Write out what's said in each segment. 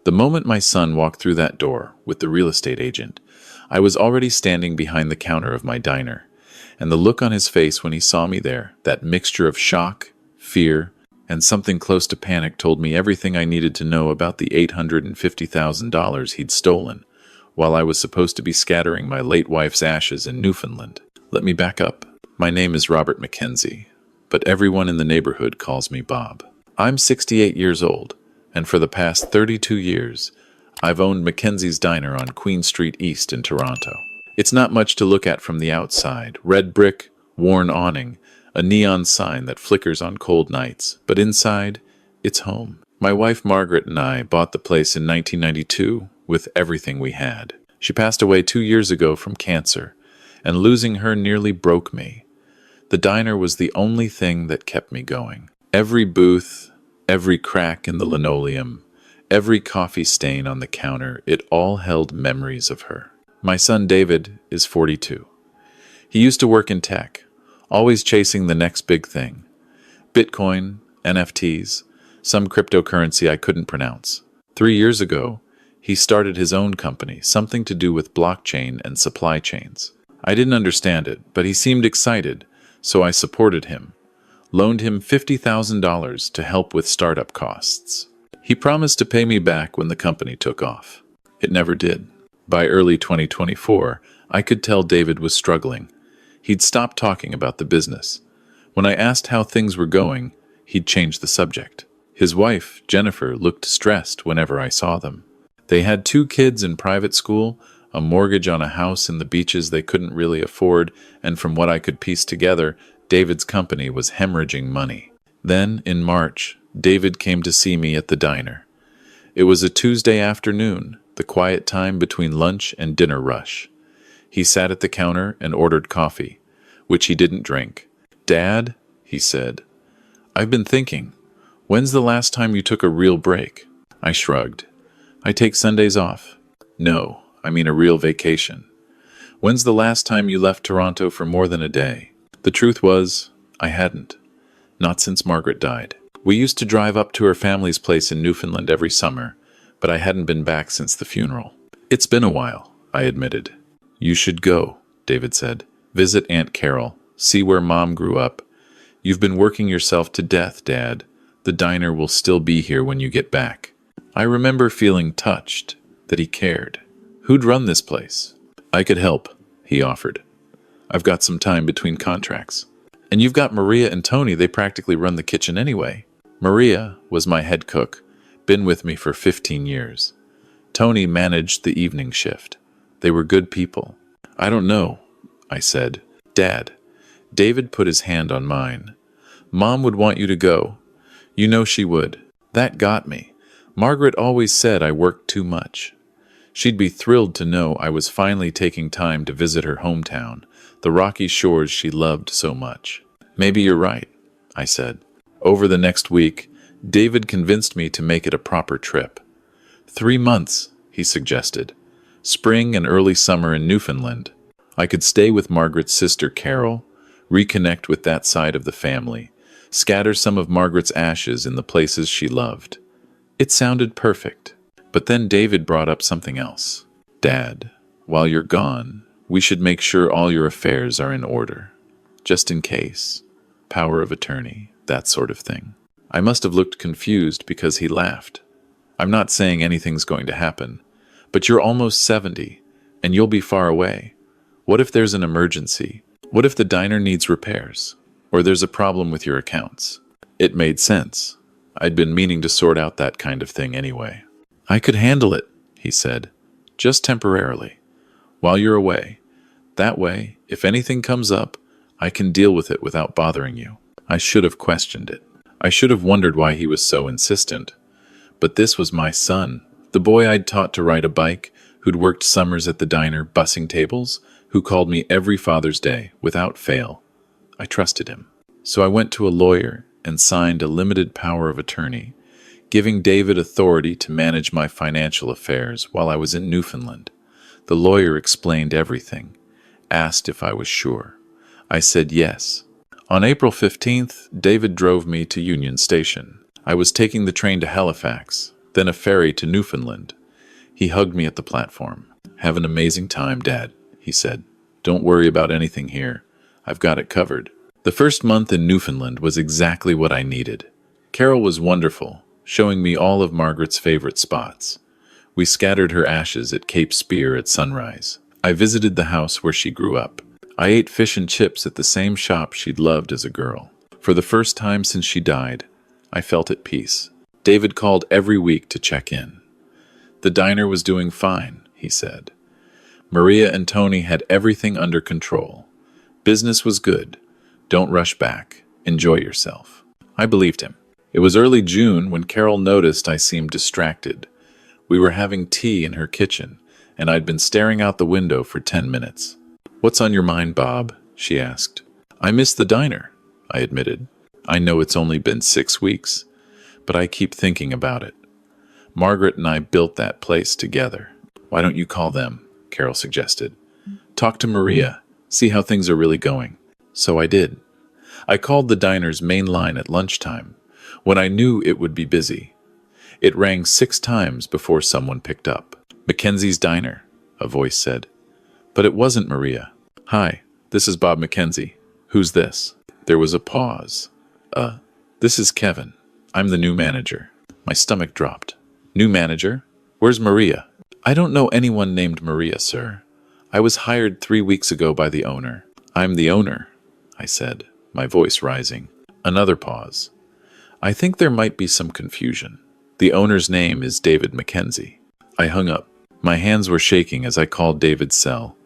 The moment my son walked through that door with the real estate agent, I was already standing behind the counter of my diner, and the look on his face when he saw me there, that mixture of shock, fear, and something close to panic told me everything I needed to know about the $850,000 he'd stolen, while I was supposed to be scattering my late wife's ashes in Newfoundland. Let me back up. My name is Robert Mackenzie, but everyone in the neighborhood calls me Bob. I'm 68 years old, and for the past 32 years, I've owned Mackenzie's Diner on Queen Street East in Toronto. It's not much to look at from the outside. Red brick, worn awning, a neon sign that flickers on cold nights, but inside, it's home. My wife Margaret and I bought the place in 1992 with everything we had. She passed away 2 years ago from cancer, and losing her nearly broke me. The diner was the only thing that kept me going. Every booth, every crack in the linoleum, every coffee stain on the counter, it all held memories of her. My son David is 42. He used to work in tech, always chasing the next big thing. Bitcoin, NFTs, some cryptocurrency I couldn't pronounce. 3 years ago, he started his own company, something to do with blockchain and supply chains. I didn't understand it, but he seemed excited, so I supported him, loaned him $50,000 to help with startup costs. He promised to pay me back when the company took off. It never did. By early 2024, I could tell David was struggling. He'd stopped talking about the business. When I asked how things were going, he'd changed the subject. His wife, Jennifer, looked stressed whenever I saw them. They had 2 kids in private school, a mortgage on a house in the beaches they couldn't really afford, and from what I could piece together, David's company was hemorrhaging money. Then, in March, David came to see me at the diner. It was a Tuesday afternoon, the quiet time between lunch and dinner rush. He sat at the counter and ordered coffee, which he didn't drink. "Dad," he said, "I've been thinking, when's the last time you took a real break?" I shrugged. "I take Sundays off." "No, I mean a real vacation. When's the last time you left Toronto for more than a day?" The truth was, I hadn't. Not since Margaret died. We used to drive up to her family's place in Newfoundland every summer, but I hadn't been back since the funeral. "It's been a while," I admitted. "You should go," David said. "Visit Aunt Carol. See where Mom grew up. You've been working yourself to death, Dad. The diner will still be here when you get back." I remember feeling touched, that he cared. "Who'd run this place?" "I could help," he offered. "I've got some time between contracts." "And you've got Maria and Tony, they practically run the kitchen anyway." Maria was my head cook, been with me for 15 years. Tony managed the evening shift. They were good people. "I don't know," I said. "Dad," David put his hand on mine. "Mom would want you to go. You know she would." That got me. Margaret always said I worked too much. She'd be thrilled to know I was finally taking time to visit her hometown, the rocky shores she loved so much. "Maybe you're right," I said. Over the next week, David convinced me to make it a proper trip. 3 months, he suggested. Spring and early summer in Newfoundland. I could stay with Margaret's sister Carol, reconnect with that side of the family, scatter some of Margaret's ashes in the places she loved. It sounded perfect. But then David brought up something else. "Dad, while you're gone, we should make sure all your affairs are in order. Just in case. Power of attorney, that sort of thing." I must have looked confused because he laughed. "I'm not saying anything's going to happen, but you're almost 70, and you'll be far away. What if there's an emergency? What if the diner needs repairs? Or there's a problem with your accounts?" It made sense. I'd been meaning to sort out that kind of thing anyway. "I could handle it," he said. "Just temporarily. While you're away. That way, if anything comes up, I can deal with it without bothering you." I should have questioned it. I should have wondered why he was so insistent. But this was my son, the boy I'd taught to ride a bike, who'd worked summers at the diner bussing tables, who called me every Father's Day, without fail. I trusted him. So I went to a lawyer and signed a limited power of attorney, giving David authority to manage my financial affairs while I was in Newfoundland. The lawyer explained everything, asked if I was sure. I said yes. On April 15th, David drove me to Union Station. I was taking the train to Halifax. then a ferry to Newfoundland. He hugged me at the platform. "Have an amazing time, Dad," he said. "Don't worry about anything here. I've got it covered." The first month in Newfoundland was exactly what I needed. Carol was wonderful, showing me all of Margaret's favorite spots. We scattered her ashes at Cape Spear at sunrise. I visited the house where she grew up. I ate fish and chips at the same shop she'd loved as a girl. For the first time since she died, I felt at peace. David called every week to check in. The diner was doing fine, he said. Maria and Tony had everything under control. Business was good. Don't rush back. Enjoy yourself. I believed him. It was early June when Carol noticed I seemed distracted. We were having tea in her kitchen, and I'd been staring out the window for 10 minutes. "What's on your mind, Bob?" she asked. "I miss the diner," I admitted. "I know it's only been 6 weeks, but I keep thinking about it. Margaret and I built that place together." "Why don't you call them?" Carol suggested. "Talk to Maria, see how things are really going." So I did. I called the diner's main line at lunchtime, when I knew it would be busy. It rang 6 times before someone picked up. "Mackenzie's Diner," a voice said. But it wasn't Maria. "Hi, this is Bob Mackenzie. Who's this?" There was a pause. This is Kevin. I'm the new manager." My stomach dropped. "New manager? Where's Maria?" "I don't know anyone named Maria, sir. I was hired 3 weeks ago by the owner." "I'm the owner," I said, my voice rising. Another pause. "I think there might be some confusion. The owner's name is David Mackenzie." I hung up. My hands were shaking as I called David's cell.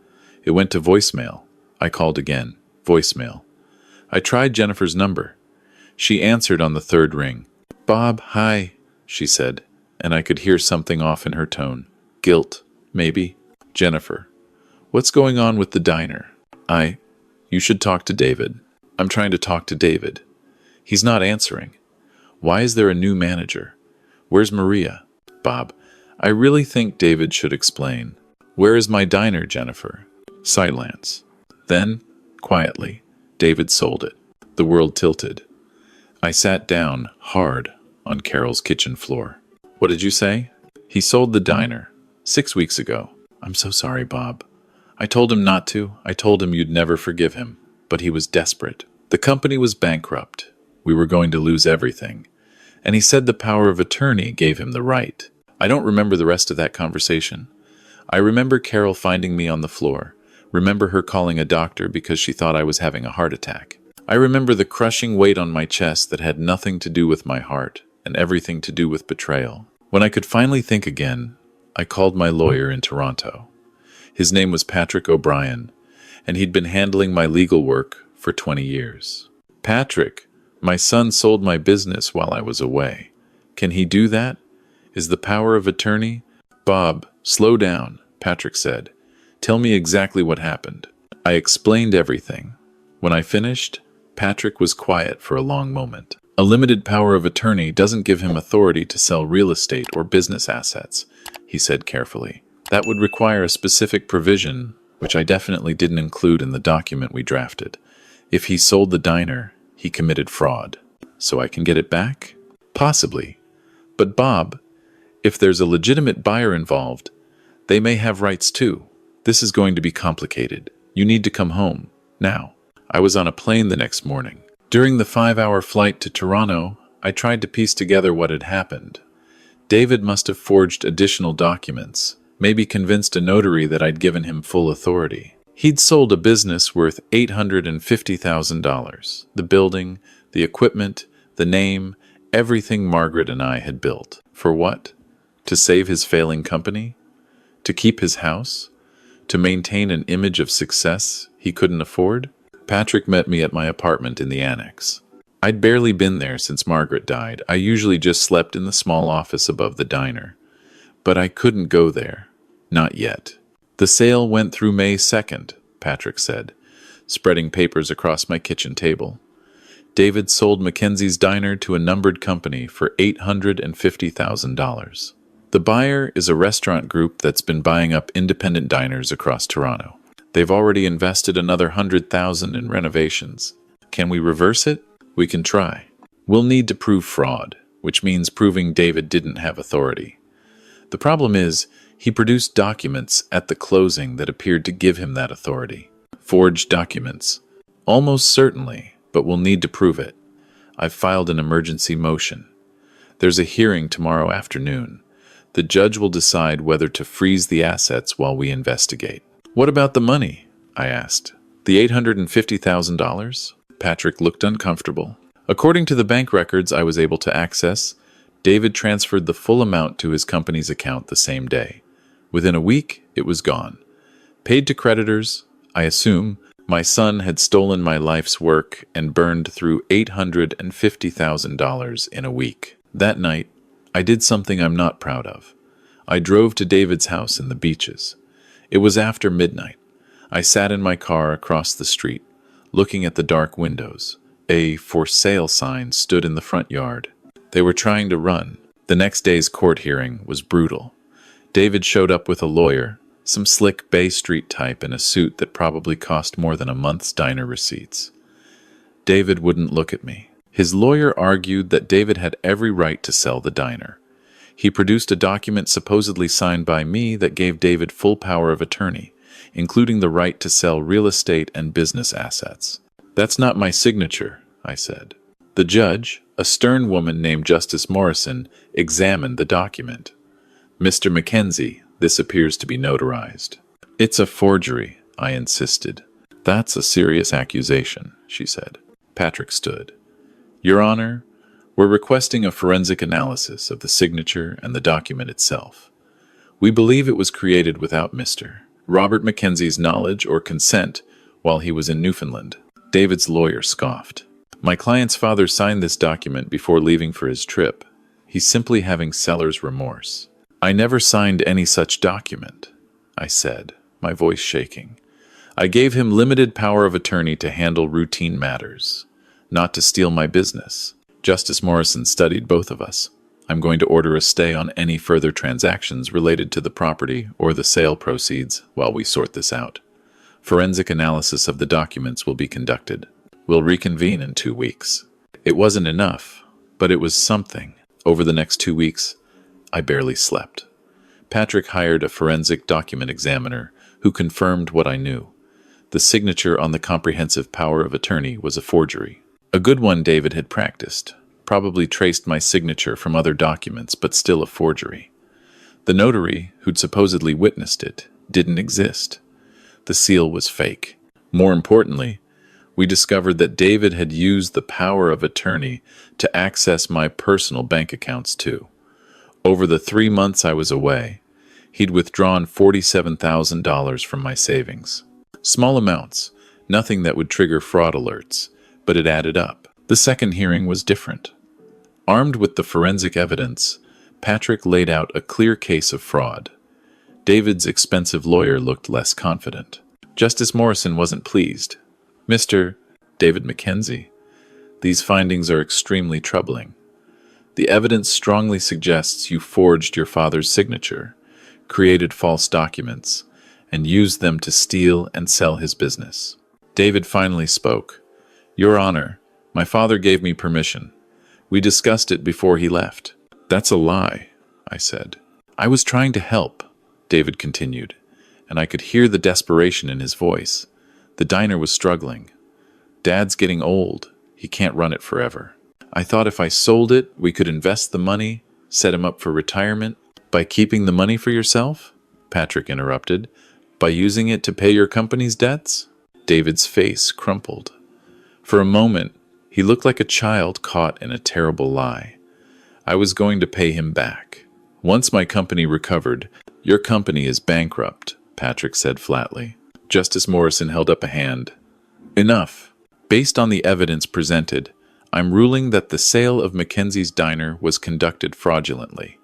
It went to voicemail. I called again. Voicemail. I tried Jennifer's number. She answered on the 3rd ring. "Bob, hi," she said, and I could hear something off in her tone. Guilt, maybe. "Jennifer, what's going on with the diner?" You should talk to David." "I'm trying to talk to David. He's not answering. Why is there a new manager? Where's Maria?" "Bob, I really think David should explain." "Where is my diner, Jennifer?" Silence. Then, quietly, David sold it. The world tilted. I sat down, hard, on Carol's kitchen floor. "What did you say?" "He sold the diner 6 weeks ago." "I'm so sorry, Bob. I told him not to. I told him you'd never forgive him. But he was desperate. The company was bankrupt. We were going to lose everything. And he said the power of attorney gave him the right." I don't remember the rest of that conversation. I remember Carol finding me on the floor. Remember her calling a doctor because she thought I was having a heart attack. I remember the crushing weight on my chest that had nothing to do with my heart and everything to do with betrayal. When I could finally think again, I called my lawyer in Toronto. His name was Patrick O'Brien, and he'd been handling my legal work for 20 years. "Patrick, my son sold my business while I was away. Can he do that? Is the power of attorney?" "Bob, slow down," Patrick said. "Tell me exactly what happened." I explained everything. When I finished, Patrick was quiet for a long moment. "A limited power of attorney doesn't give him authority to sell real estate or business assets," he said carefully. "That would require a specific provision, which I definitely didn't include in the document we drafted. If he sold the diner, he committed fraud. So I can get it back? Possibly. But Bob, if there's a legitimate buyer involved, they may have rights too. This is going to be complicated. You need to come home. Now." I was on a plane the next morning. During the 5-hour flight to Toronto, I tried to piece together what had happened. David must have forged additional documents, maybe convinced a notary that I'd given him full authority. He'd sold a business worth $850,000. The building, the equipment, the name, everything Margaret and I had built. For what? To save his failing company? To keep his house? To maintain an image of success he couldn't afford? Patrick met me at my apartment in the annex. I'd barely been there since Margaret died. I usually just slept in the small office above the diner. But I couldn't go there. Not yet. "The sale went through May 2nd, Patrick said, spreading papers across my kitchen table. "David sold Mackenzie's Diner to a numbered company for $850,000. The buyer is a restaurant group that's been buying up independent diners across Toronto. They've already invested another $100,000 in renovations. Can we reverse it? We can try. We'll need to prove fraud. which means proving David didn't have authority. The problem is, he produced documents at the closing that appeared to give him that authority. Forged documents. Almost certainly, but we'll need to prove it. I've filed an emergency motion. There's a hearing tomorrow afternoon. The judge will decide whether to freeze the assets while we investigate. What about the money? I asked. The $850,000? Patrick looked uncomfortable. According to the bank records I was able to access, David transferred the full amount to his company's account the same day. Within a week, it was gone. Paid to creditors, I assume. My son had stolen my life's work and burned through $850,000 in a week. That night, I did something I'm not proud of. I drove to David's house in the Beaches. It was after midnight. I sat in my car across the street, looking at the dark windows. A for sale sign stood in the front yard. They were trying to run. The next day's court hearing was brutal. David showed up with a lawyer, some slick Bay Street type in a suit that probably cost more than a month's diner receipts. David wouldn't look at me. His lawyer argued that David had every right to sell the diner. He produced a document supposedly signed by me that gave David full power of attorney, including the right to sell real estate and business assets. That's not my signature, I said. The judge, a stern woman named Justice Morrison, examined the document. Mr. Mackenzie, this appears to be notarized. It's a forgery, I insisted. That's a serious accusation, she said. Patrick stood. Your Honor, we're requesting a forensic analysis of the signature and the document itself. We believe it was created without Mr. Robert Mackenzie's knowledge or consent while he was in Newfoundland. David's lawyer scoffed. My client's father signed this document before leaving for his trip. He's simply having seller's remorse. I never signed any such document, I said, my voice shaking. I gave him limited power of attorney to handle routine matters, not to steal my business. Justice Morrison studied both of us. I'm going to order a stay on any further transactions related to the property or the sale proceeds while we sort this out. Forensic analysis of the documents will be conducted. We'll reconvene in 2 weeks. It wasn't enough, but it was something. Over the next 2 weeks, I barely slept. Patrick hired a forensic document examiner who confirmed what I knew. The signature on the comprehensive power of attorney was a forgery. A good one David had practiced, probably traced my signature from other documents, but still a forgery. The notary, who'd supposedly witnessed it, didn't exist. The seal was fake. More importantly, we discovered that David had used the power of attorney to access my personal bank accounts too. Over the 3 months I was away, he'd withdrawn $47,000 from my savings. Small amounts, nothing that would trigger fraud alerts, but it added up. The second hearing was different. Armed with the forensic evidence, Patrick laid out a clear case of fraud. David's expensive lawyer looked less confident. Justice Morrison wasn't pleased. Mr. David Mackenzie, these findings are extremely troubling. The evidence strongly suggests you forged your father's signature, created false documents, and used them to steal and sell his business. David finally spoke. Your Honor, my father gave me permission. We discussed it before he left. That's a lie, I said. I was trying to help, David continued, and I could hear the desperation in his voice. The diner was struggling. Dad's getting old. He can't run it forever. I thought if I sold it, we could invest the money, set him up for retirement. By keeping the money for yourself? Patrick interrupted. By using it to pay your company's debts? David's face crumpled. For a moment, he looked like a child caught in a terrible lie. I was going to pay him back. Once my company recovered, your company is bankrupt, Patrick said flatly. Justice Morrison held up a hand. Enough. Based on the evidence presented, I'm ruling that the sale of Mackenzie's diner was conducted fraudulently.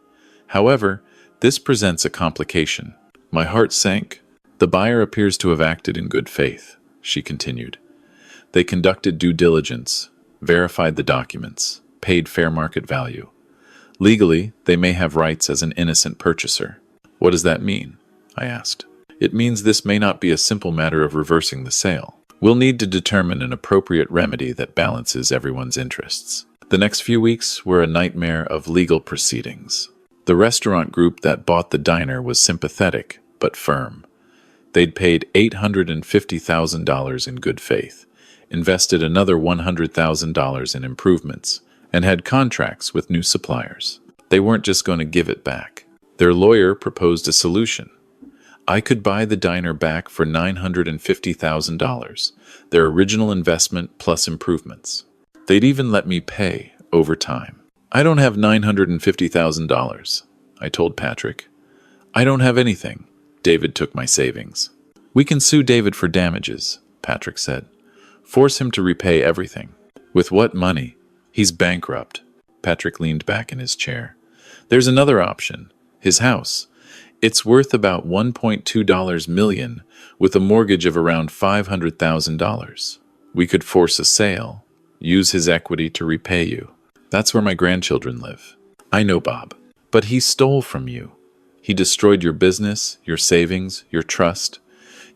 However, this presents a complication. My heart sank. The buyer appears to have acted in good faith, she continued. They conducted due diligence, verified the documents, paid fair market value. Legally, they may have rights as an innocent purchaser. What does that mean? I asked. It means this may not be a simple matter of reversing the sale. We'll need to determine an appropriate remedy that balances everyone's interests. The next few weeks were a nightmare of legal proceedings. The restaurant group that bought the diner was sympathetic, but firm. They'd paid $850,000 in good faith, invested another $100,000 in improvements, and had contracts with new suppliers. They weren't just going to give it back. Their lawyer proposed a solution. I could buy the diner back for $950,000, their original investment plus improvements. They'd even let me pay over time. I don't have $950,000, I told Patrick. I don't have anything. David took my savings. We can sue David for damages, Patrick said. Force him to repay everything. With what money? He's bankrupt. Patrick leaned back in his chair. There's another option. His house. It's worth about $1.2 million with a mortgage of around $500,000. We could force a sale, use his equity to repay you. That's where my grandchildren live. I know, Bob. But he stole from you. He destroyed your business, your savings, your trust.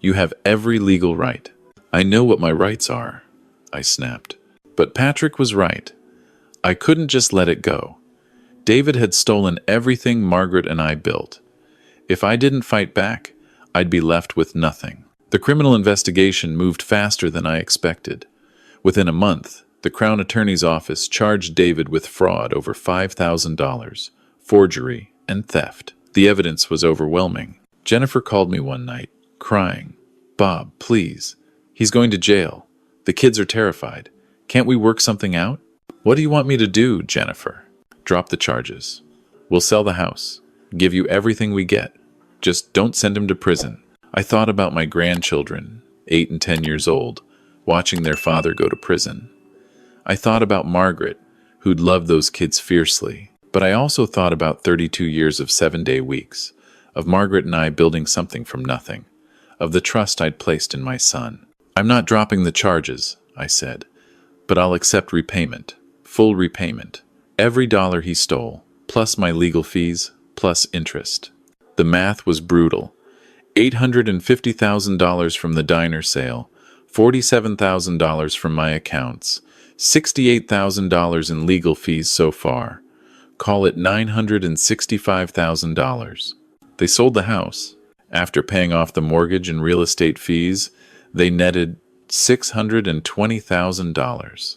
You have every legal right. I know what my rights are, I snapped. But Patrick was right. I couldn't just let it go. David had stolen everything Margaret and I built. If I didn't fight back, I'd be left with nothing. The criminal investigation moved faster than I expected. Within a month, the Crown Attorney's office charged David with fraud over $5,000, forgery, and theft. The evidence was overwhelming. Jennifer called me one night, crying. Bob, please. He's going to jail. The kids are terrified. Can't we work something out? What do you want me to do, Jennifer? Drop the charges. We'll sell the house. Give you everything we get. Just don't send him to prison. I thought about my grandchildren, 8 and 10 years old, watching their father go to prison. I thought about Margaret, who'd loved those kids fiercely. But I also thought about 32 years of 7-day weeks, of Margaret and I building something from nothing, of the trust I'd placed in my son. I'm not dropping the charges, I said, but I'll accept repayment, full repayment, every dollar he stole, plus my legal fees, plus interest. The math was brutal. $850,000 from the diner sale, $47,000 from my accounts, $68,000 in legal fees so far. Call it $965,000. They sold the house. After paying off the mortgage and real estate fees, they netted $620,000.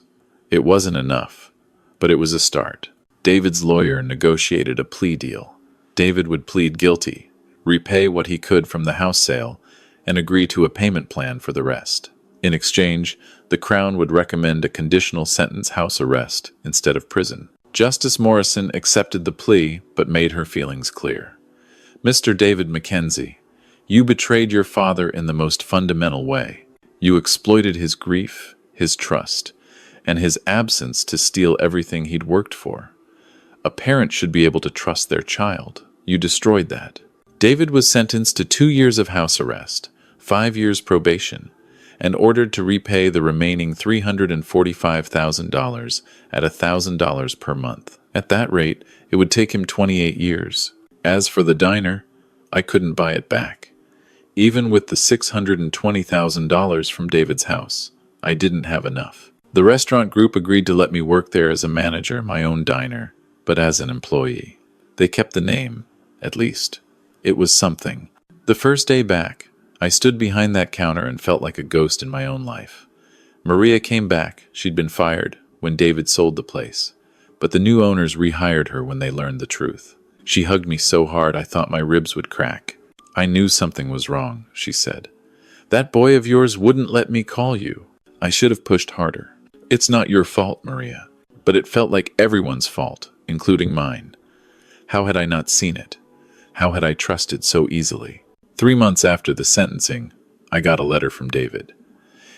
It wasn't enough, but it was a start. David's lawyer negotiated a plea deal. David would plead guilty, repay what he could from the house sale, and agree to a payment plan for the rest. In exchange, the Crown would recommend a conditional sentence house arrest instead of prison. Justice Morrison accepted the plea, but made her feelings clear. Mr. David Mackenzie, you betrayed your father in the most fundamental way. You exploited his grief, his trust, and his absence to steal everything he'd worked for. A parent should be able to trust their child. You destroyed that. David was sentenced to 2 years of house arrest, 5 years probation, and ordered to repay the remaining $345,000 at $1,000 per month. At that rate, it would take him 28 years. As for the diner, I couldn't buy it back. Even with the $620,000 from David's house, I didn't have enough. The restaurant group agreed to let me work there as a manager, my own diner, but as an employee. They kept the name, at least. It was something. The first day back, I stood behind that counter and felt like a ghost in my own life. Maria came back. She'd been fired when David sold the place, but the new owners rehired her when they learned the truth. She hugged me so hard I thought my ribs would crack. I knew something was wrong, she said. That boy of yours wouldn't let me call you. I should have pushed harder. It's not your fault, Maria, but it felt like everyone's fault, including mine. How had I not seen it? How had I trusted so easily? 3 months after the sentencing, I got a letter from David.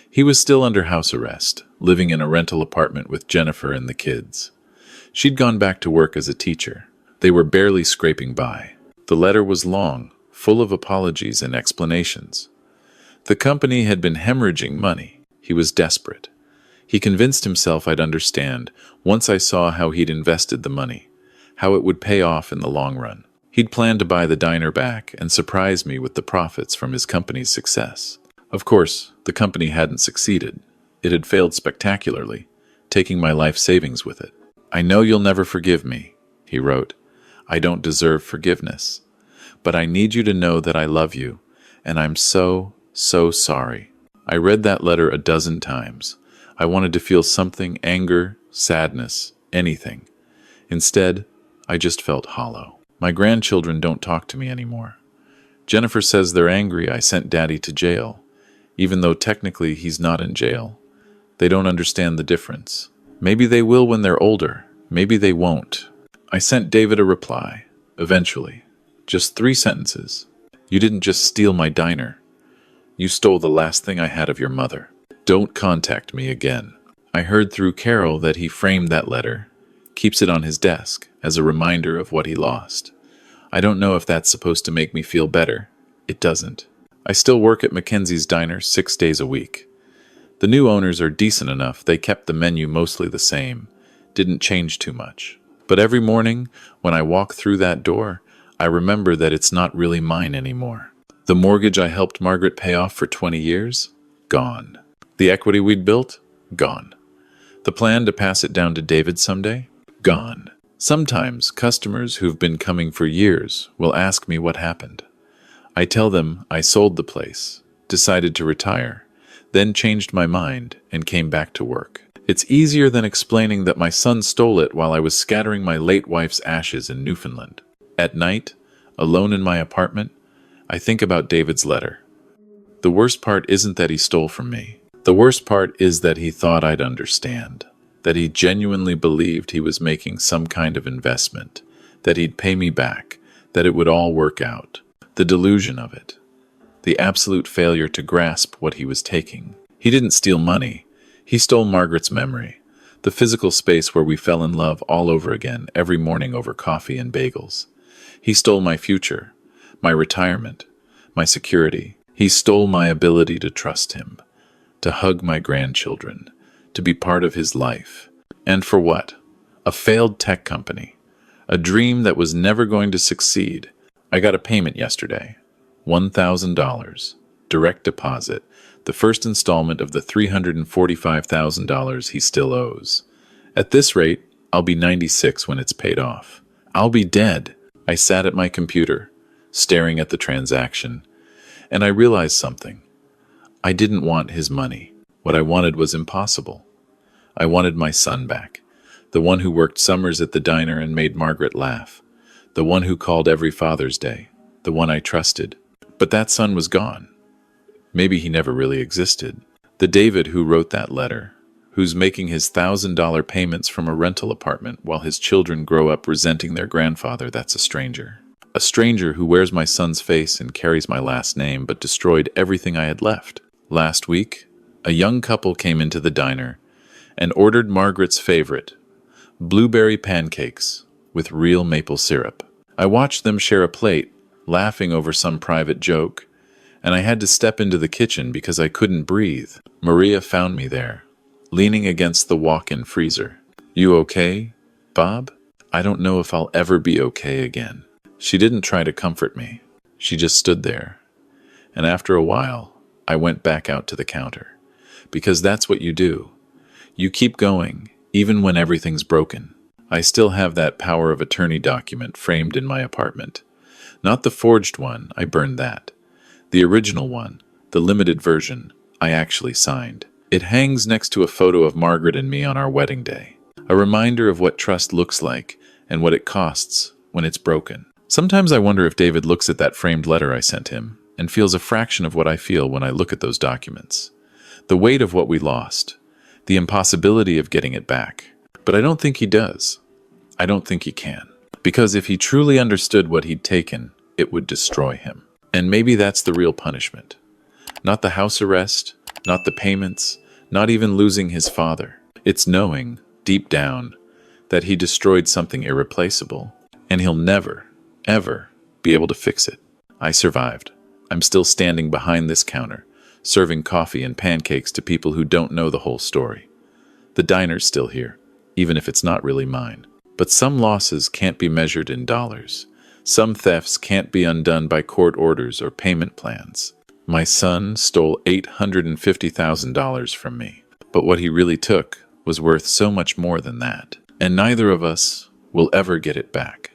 He was still under house arrest, living in a rental apartment with Jennifer and the kids. She'd gone back to work as a teacher. They were barely scraping by. The letter was long, full of apologies and explanations. The company had been hemorrhaging money. He was desperate. He convinced himself I'd understand once I saw how he'd invested the money, how it would pay off in the long run. He'd planned to buy the diner back and surprise me with the profits from his company's success. Of course, the company hadn't succeeded. It had failed spectacularly, taking my life savings with it. "I know you'll never forgive me," he wrote. "I don't deserve forgiveness. But I need you to know that I love you, and I'm so, so sorry." I read that letter a dozen times. I wanted to feel something, anger, sadness, anything. Instead, I just felt hollow. My grandchildren don't talk to me anymore. Jennifer says they're angry I sent Daddy to jail, even though technically he's not in jail. They don't understand the difference. Maybe they will when they're older. Maybe they won't. I sent David a reply, eventually. Just 3 sentences. "You didn't just steal my diner. You stole the last thing I had of your mother. Don't contact me again." I heard through Carol that he framed that letter, keeps it on his desk as a reminder of what he lost. I don't know if that's supposed to make me feel better. It doesn't. I still work at Mackenzie's Diner 6 days a week. The new owners are decent enough. They kept the menu mostly the same, didn't change too much. But every morning, when I walk through that door, I remember that it's not really mine anymore. The mortgage I helped Margaret pay off for 20 years? Gone. The equity we'd built? Gone. The plan to pass it down to David someday? Gone. Sometimes customers who've been coming for years will ask me what happened. I tell them I sold the place, decided to retire, then changed my mind and came back to work. It's easier than explaining that my son stole it while I was scattering my late wife's ashes in Newfoundland. At night, alone in my apartment, I think about David's letter. The worst part isn't that he stole from me. The worst part is that he thought I'd understand, that he genuinely believed he was making some kind of investment, that he'd pay me back, that it would all work out. The delusion of it. The absolute failure to grasp what he was taking. He didn't steal money. He stole Margaret's memory, the physical space where we fell in love all over again every morning over coffee and bagels. He stole my future, my retirement, my security. He stole my ability to trust him, to hug my grandchildren, to be part of his life. And for what? A failed tech company, a dream that was never going to succeed. I got a payment yesterday, $1,000, direct deposit, the first installment of the $345,000 he still owes. At this rate, I'll be 96 when it's paid off. I'll be dead. I sat at my computer, staring at the transaction, and I realized something. I didn't want his money. What I wanted was impossible. I wanted my son back, the one who worked summers at the diner and made Margaret laugh, the one who called every Father's Day, the one I trusted. But that son was gone. Maybe he never really existed. The David who wrote that letter, who's making his $1,000 payments from a rental apartment while his children grow up resenting their grandfather, that's a stranger. A stranger who wears my son's face and carries my last name but destroyed everything I had left. Last week, a young couple came into the diner and ordered Margaret's favorite, blueberry pancakes with real maple syrup. I watched them share a plate, laughing over some private joke, and I had to step into the kitchen because I couldn't breathe. Maria found me there, leaning against the walk-in freezer. "You okay, Bob?" I don't know if I'll ever be okay again. She didn't try to comfort me. She just stood there. And after a while, I went back out to the counter. Because that's what you do. You keep going, even when everything's broken. I still have that power of attorney document framed in my apartment. Not the forged one, I burned that. The original one, the limited version, I actually signed. It hangs next to a photo of Margaret and me on our wedding day. A reminder of what trust looks like and what it costs when it's broken. Sometimes I wonder if David looks at that framed letter I sent him and feels a fraction of what I feel when I look at those documents. The weight of what we lost, the impossibility of getting it back. But I don't think he does. I don't think he can. Because if he truly understood what he'd taken, it would destroy him. And maybe that's the real punishment. Not the house arrest, not the payments, not even losing his father. It's knowing, deep down, that he destroyed something irreplaceable, and he'll never, ever be able to fix it. I survived. I'm still standing behind this counter, serving coffee and pancakes to people who don't know the whole story. The diner's still here, even if it's not really mine. But some losses can't be measured in dollars. Some thefts can't be undone by court orders or payment plans. My son stole $850,000 from me, but what he really took was worth so much more than that. and neither of us will ever get it back.